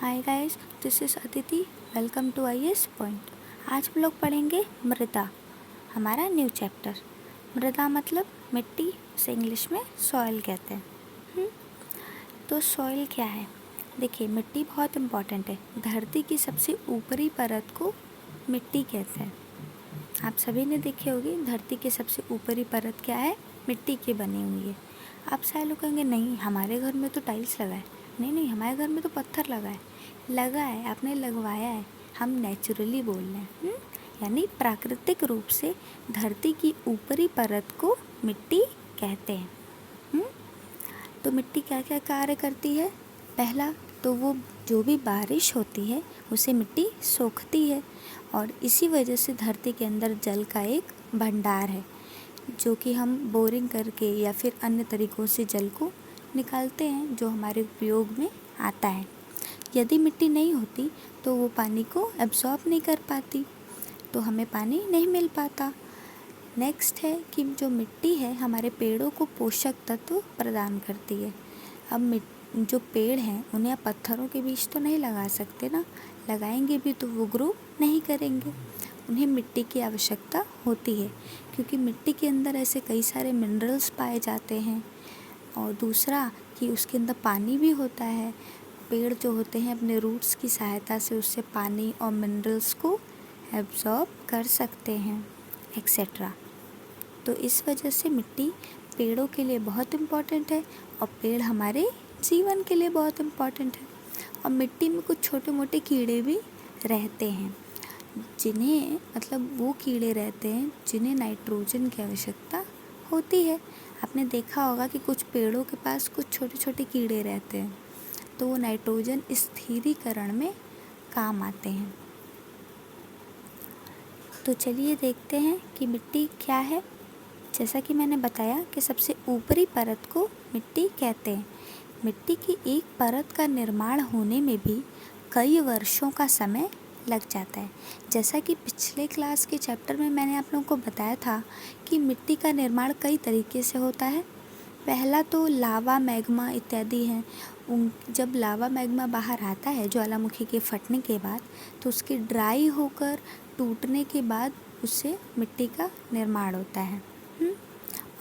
Hi guys, this is Aditi. Welcome to IAS point. आज हम लोग पढ़ेंगे मृदा, हमारा न्यू चैप्टर। मृदा मतलब मिट्टी, उसे इंग्लिश में सॉइल कहते हैं। तो सॉइल क्या है? देखिए, मिट्टी बहुत इम्पॉर्टेंट है। धरती की सबसे ऊपरी परत को मिट्टी कहते हैं। आप सभी ने देखी होगी, धरती की सबसे ऊपरी परत क्या है? मिट्टी की बनी हुई है। आप सारे लोग कहेंगे नहीं, हमारे घर में तो टाइल्स लगा है। नहीं, हमारे घर में तो पत्थर लगा है, आपने लगवाया है। हम नेचुरली बोल रहे हैं, यानी प्राकृतिक रूप से धरती की ऊपरी परत को मिट्टी कहते हैं। तो मिट्टी क्या क्या कार्य करती है? पहला तो वो जो भी बारिश होती है उसे मिट्टी सोखती है, और इसी वजह से धरती के अंदर जल का एक भंडार है, जो कि हम बोरिंग करके या फिर अन्य तरीक़ों से जल को निकालते हैं, जो हमारे उपयोग में आता है। यदि मिट्टी नहीं होती तो वो पानी को एब्जॉर्ब नहीं कर पाती, तो हमें पानी नहीं मिल पाता। नेक्स्ट है कि जो मिट्टी है हमारे पेड़ों को पोषक तत्व प्रदान करती है। अब जो पेड़ हैं उन्हें आप पत्थरों के बीच तो नहीं लगा सकते ना, लगाएंगे भी तो वो ग्रो नहीं करेंगे। उन्हें मिट्टी की आवश्यकता होती है, क्योंकि मिट्टी के अंदर ऐसे कई सारे मिनरल्स पाए जाते हैं। और दूसरा कि उसके अंदर पानी भी होता है। पेड़ जो होते हैं अपने रूट्स की सहायता से उससे पानी और मिनरल्स को एब्जॉर्ब कर सकते हैं, एक्सेट्रा। तो इस वजह से मिट्टी पेड़ों के लिए बहुत इम्पॉर्टेंट है, और पेड़ हमारे जीवन के लिए बहुत इम्पॉर्टेंट है। और मिट्टी में कुछ छोटे मोटे कीड़े भी रहते हैं, जिन्हें वो कीड़े रहते हैं जिन्हें नाइट्रोजन की आवश्यकता होती है। आपने देखा होगा कि कुछ पेड़ों के पास कुछ छोटे छोटे कीड़े रहते हैं, तो वो नाइट्रोजन स्थिरीकरण में काम आते हैं। तो चलिए देखते हैं कि मिट्टी क्या है। जैसा कि मैंने बताया कि सबसे ऊपरी परत को मिट्टी कहते हैं। मिट्टी की एक परत का निर्माण होने में भी कई वर्षों का समय लग जाता है। जैसा कि पिछले क्लास के चैप्टर में मैंने आप लोगों को बताया था कि मिट्टी का निर्माण कई तरीके से होता है। पहला तो लावा, मैग्मा इत्यादि हैं। जब लावा मैग्मा बाहर आता है ज्वालामुखी के फटने के बाद, तो उसके ड्राई होकर टूटने के बाद उससे मिट्टी का निर्माण होता है।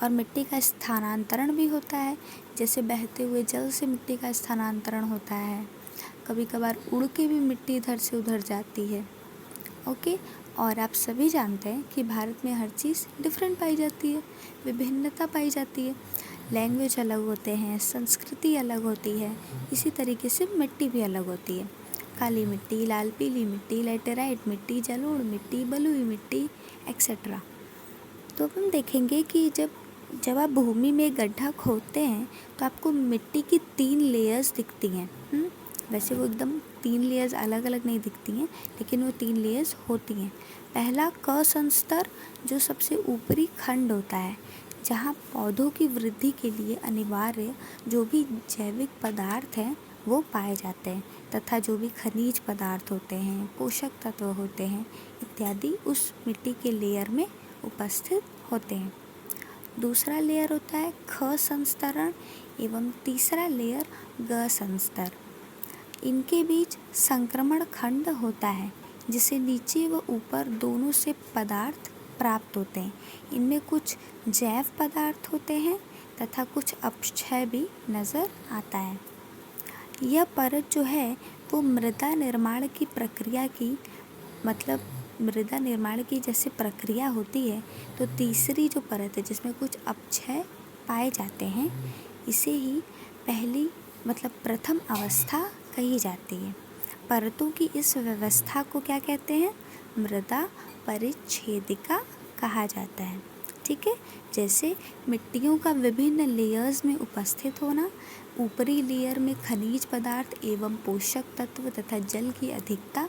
और मिट्टी का स्थानांतरण भी होता है, जैसे बहते हुए जल से मिट्टी का स्थानांतरण होता है। कभी कभार उड़ के भी मिट्टी इधर से उधर जाती है। ओके। और आप सभी जानते हैं कि भारत में हर चीज़ डिफरेंट पाई जाती है, विभिन्नता पाई जाती है। लैंग्वेज अलग होते हैं, संस्कृति अलग होती है, इसी तरीके से मिट्टी भी अलग होती है। काली मिट्टी, लाल पीली मिट्टी, लैटेराइट मिट्टी, जलोढ़ मिट्टी, बलुई मिट्टी, एक्सेट्रा। तो अब हम देखेंगे कि जब आप भूमि में गड्ढा खोदते हैं तो आपको मिट्टी की 3 लेयर्स दिखती हैं। वैसे वो एकदम 3 लेयर्स अलग अलग नहीं दिखती हैं, लेकिन वो 3 लेयर्स होती हैं। पहला क संस्तर, जो सबसे ऊपरी खंड होता है, जहाँ पौधों की वृद्धि के लिए अनिवार्य जो भी जैविक पदार्थ हैं वो पाए जाते हैं, तथा जो भी खनिज पदार्थ होते हैं, पोषक तत्व होते हैं इत्यादि उस मिट्टी के लेयर में उपस्थित होते हैं। दूसरा लेयर होता है ख संस्तरण, एवं तीसरा लेयर ग संस्तर। इनके बीच संक्रमण खंड होता है, जिसे नीचे व ऊपर दोनों से पदार्थ प्राप्त होते हैं। इनमें कुछ जैव पदार्थ होते हैं तथा कुछ अपक्षय भी नज़र आता है। यह परत जो है वो मृदा निर्माण की प्रक्रिया की मृदा निर्माण की जैसे प्रक्रिया होती है, तो तीसरी जो परत है जिसमें कुछ अपक्षय पाए जाते हैं, इसे ही पहली प्रथम अवस्था कही जाती है। परतों की इस व्यवस्था को क्या कहते हैं? मृदा परिच्छेदिका कहा जाता है। ठीक है। जैसे मिट्टियों का विभिन्न लेयर्स में उपस्थित होना, ऊपरी लेयर में खनिज पदार्थ एवं पोषक तत्व तथा जल की अधिकता,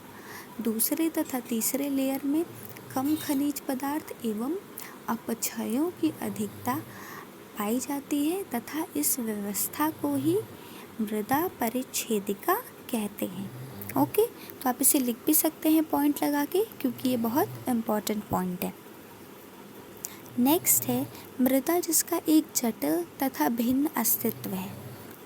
दूसरे तथा तीसरे लेयर में कम खनिज पदार्थ एवं अपक्षयों की अधिकता पाई जाती है, तथा इस व्यवस्था को ही मृदा परिच्छेदिका कहते हैं। ओके। तो आप इसे लिख भी सकते हैं पॉइंट लगा के, क्योंकि ये बहुत इम्पॉर्टेंट पॉइंट है। नेक्स्ट है मृदा, जिसका एक जटिल तथा भिन्न अस्तित्व है।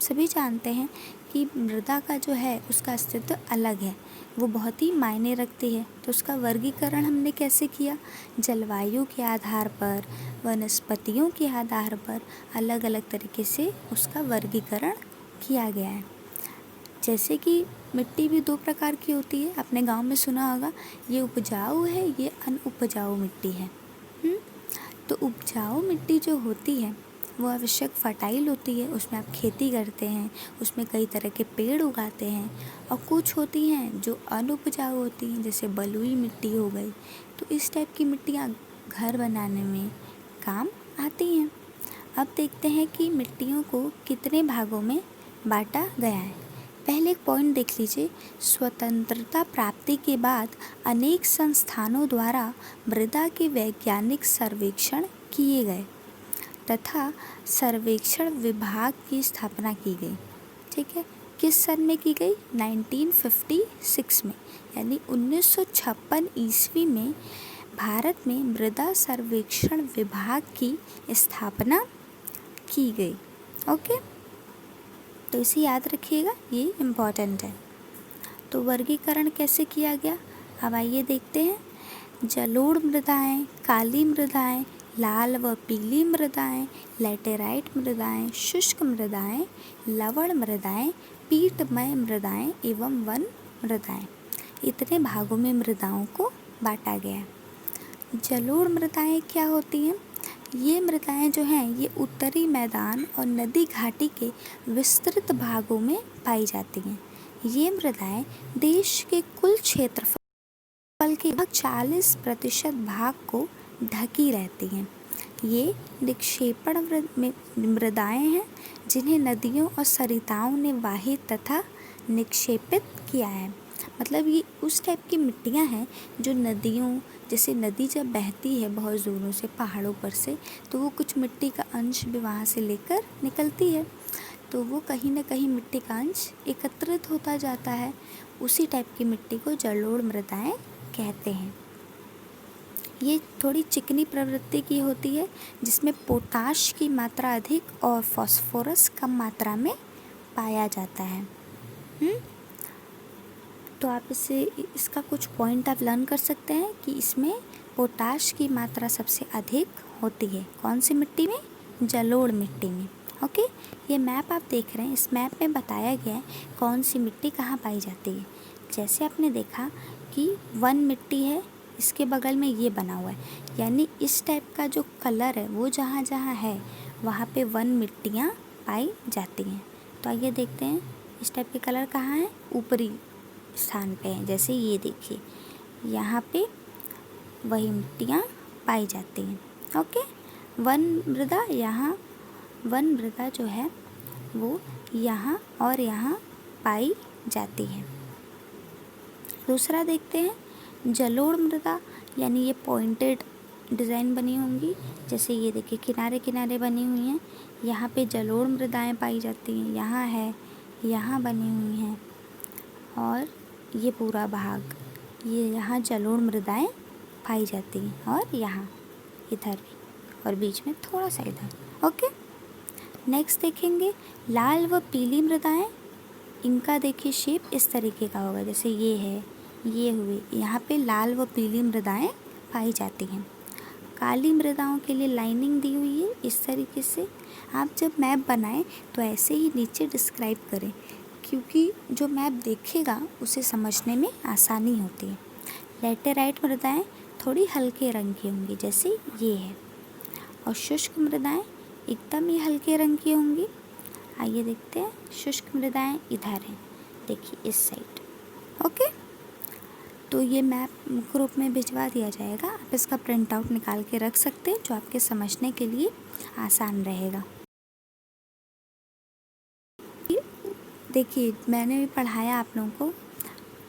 सभी जानते हैं कि मृदा का जो है उसका अस्तित्व अलग है, वो बहुत ही मायने रखती है। तो उसका वर्गीकरण हमने कैसे किया? जलवायु के आधार पर, वनस्पतियों के आधार पर अलग अलग तरीके से उसका वर्गीकरण किया गया है। जैसे कि मिट्टी भी दो प्रकार की होती है, अपने गांव में सुना होगा, ये उपजाऊ है, ये अनउपजाऊ मिट्टी है। तो उपजाऊ मिट्टी जो होती है वो आवश्यक फर्टाइल होती है, उसमें आप खेती करते हैं, उसमें कई तरह के पेड़ उगाते हैं। और कुछ होती हैं जो अनउपजाऊ होती हैं, जैसे बलुई मिट्टी हो गई। तो इस टाइप की मिट्टियाँ घर बनाने में काम आती हैं। अब देखते हैं कि मिट्टियों को कितने भागों में बांटा गया है। पहले एक पॉइंट देख लीजिए, स्वतंत्रता प्राप्ति के बाद अनेक संस्थानों द्वारा मृदा के वैज्ञानिक सर्वेक्षण किए गए तथा सर्वेक्षण विभाग की स्थापना की गई। ठीक है, किस सन में की गई? 1956 में, यानी 1956 ईस्वी में भारत में मृदा सर्वेक्षण विभाग की स्थापना की गई। ओके, तो इसे याद रखिएगा, ये इम्पॉर्टेंट है। तो वर्गीकरण कैसे किया गया, अब आइए देखते हैं। जलोढ़ मृदाएं, काली मृदाएं, लाल व पीली मृदाएं, लैटेराइट मृदाएं, शुष्क मृदाएं, लवण मृदाएं, पीटमय मृदाएं एवं वन मृदाएं, इतने भागों में मृदाओं को बांटा गया है। जलोढ़ मृदाएं क्या होती हैं? ये मृदाएं जो हैं ये उत्तरी मैदान और नदी घाटी के विस्तृत भागों में पाई जाती हैं। ये मृदाएं देश के कुल क्षेत्रफल के लगभग 40% भाग को ढकी रहती हैं। ये निक्षेपण मृदाएं हैं जिन्हें नदियों और सरिताओं ने वाहित तथा निक्षेपित किया है। मतलब ये उस टाइप की मिट्टियाँ हैं जो नदियों, जैसे नदी जब बहती है बहुत ज़ोरों से पहाड़ों पर से, तो वो कुछ मिट्टी का अंश भी वहाँ से लेकर निकलती है, तो वो कहीं ना कहीं मिट्टी का अंश एकत्रित होता जाता है। उसी टाइप की मिट्टी को जलोढ़ मृदाएं कहते हैं। ये थोड़ी चिकनी प्रवृत्ति की होती है, जिसमें पोटाश की मात्रा अधिक और फास्फोरस कम मात्रा में पाया जाता है। तो आप इसका कुछ पॉइंट आप लर्न कर सकते हैं कि इसमें पोटाश की मात्रा सबसे अधिक होती है। कौन सी मिट्टी में? जलोढ़ मिट्टी में। ओके, ये मैप आप देख रहे हैं, इस मैप में बताया गया है कौन सी मिट्टी कहाँ पाई जाती है। जैसे आपने देखा कि वन मिट्टी है, इसके बगल में ये बना हुआ है, यानी इस टाइप का जो कलर है वो जहाँ जहाँ है वहाँ पे वन मिट्टियाँ पाई जाती हैं। तो आइए देखते हैं इस टाइप के कलर कहाँ हैं, ऊपरी स्थान पे हैं। जैसे ये देखिए, यहाँ पे वही मिट्टियाँ पाई जाती हैं। ओके, वन मृदा, यहाँ वन मृदा जो है वो यहाँ और यहाँ पाई जाती है। दूसरा देखते हैं, जलोढ़ मृदा, यानी ये पॉइंटेड डिज़ाइन बनी होंगी। जैसे ये देखिए किनारे किनारे बनी हुई हैं, यहाँ पे जलोढ़ मृदाएं पाई जाती हैं, यहाँ है, यहाँ बनी हुई हैं, और ये पूरा भाग, ये यहाँ जलोढ़ मृदाएं पाई जाती हैं, और यहाँ इधर भी, और बीच में थोड़ा सा इधर। ओके, नेक्स्ट देखेंगे लाल व पीली मृदाएं। इनका देखिए शेप इस तरीके का होगा, जैसे ये है, ये हुए, यहाँ पे लाल व पीली मृदाएं पाई जाती हैं। काली मृदाओं के लिए लाइनिंग दी हुई है इस तरीके से। आप जब मैप बनाएं तो ऐसे ही नीचे डिस्क्राइब करें, क्योंकि जो मैप देखेगा उसे समझने में आसानी होती है। लैटेराइट मृदाएं थोड़ी हल्के रंग की होंगी, जैसे ये है, और शुष्क मृदाएं एकदम ही हल्के रंग की होंगी। आइए देखते हैं, शुष्क मृदाएं इधर हैं, देखिए इस साइड। ओके, तो ये मैप ग्रुप में भिजवा दिया जाएगा, आप इसका प्रिंट आउट निकाल के रख सकते हैं, जो आपके समझने के लिए आसान रहेगा। देखिए मैंने भी पढ़ाया आप लोगों को,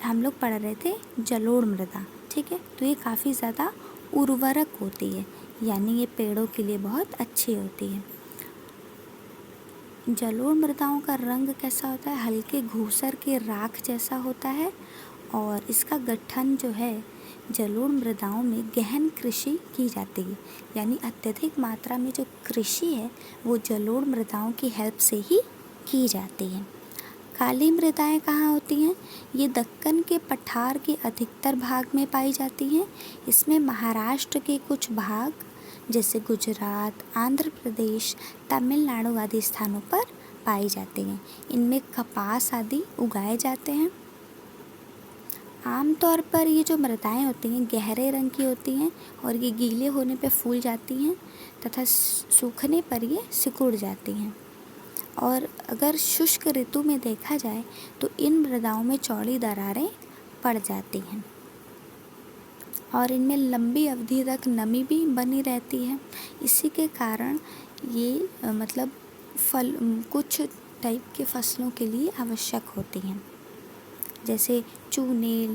हम लोग पढ़ रहे थे जलोढ़ मृदा, ठीक है। तो ये काफ़ी ज़्यादा उर्वरक होती है, यानी ये पेड़ों के लिए बहुत अच्छी होती है। जलोढ़ मृदाओं का रंग कैसा होता है? हल्के घूसर के राख जैसा होता है, और इसका गठन जो है जलोढ़ मृदाओं में गहन कृषि की जाती है, यानी अत्यधिक मात्रा में जो कृषि है वो जलोढ़ मृदाओं की हेल्प से ही की जाती है। काली मृदाएं कहाँ होती हैं? ये दक्कन के पठार के अधिकतर भाग में पाई जाती हैं। इसमें महाराष्ट्र के कुछ भाग जैसे गुजरात, आंध्र प्रदेश, तमिलनाडु आदि स्थानों पर पाई जाती हैं। इनमें कपास आदि उगाए जाते हैं। आमतौर पर ये जो मृदाएं होती हैं गहरे रंग की होती हैं और ये गीले होने पर फूल जाती हैं तथा सूखने पर ये सिकुड़ जाती हैं। और अगर शुष्क ऋतु में देखा जाए तो इन मृदाओं में चौड़ी दरारें पड़ जाती हैं और इनमें लंबी अवधि तक नमी भी बनी रहती है। इसी के कारण ये मतलब कुछ टाइप के फसलों के लिए आवश्यक होती हैं, जैसे चूने,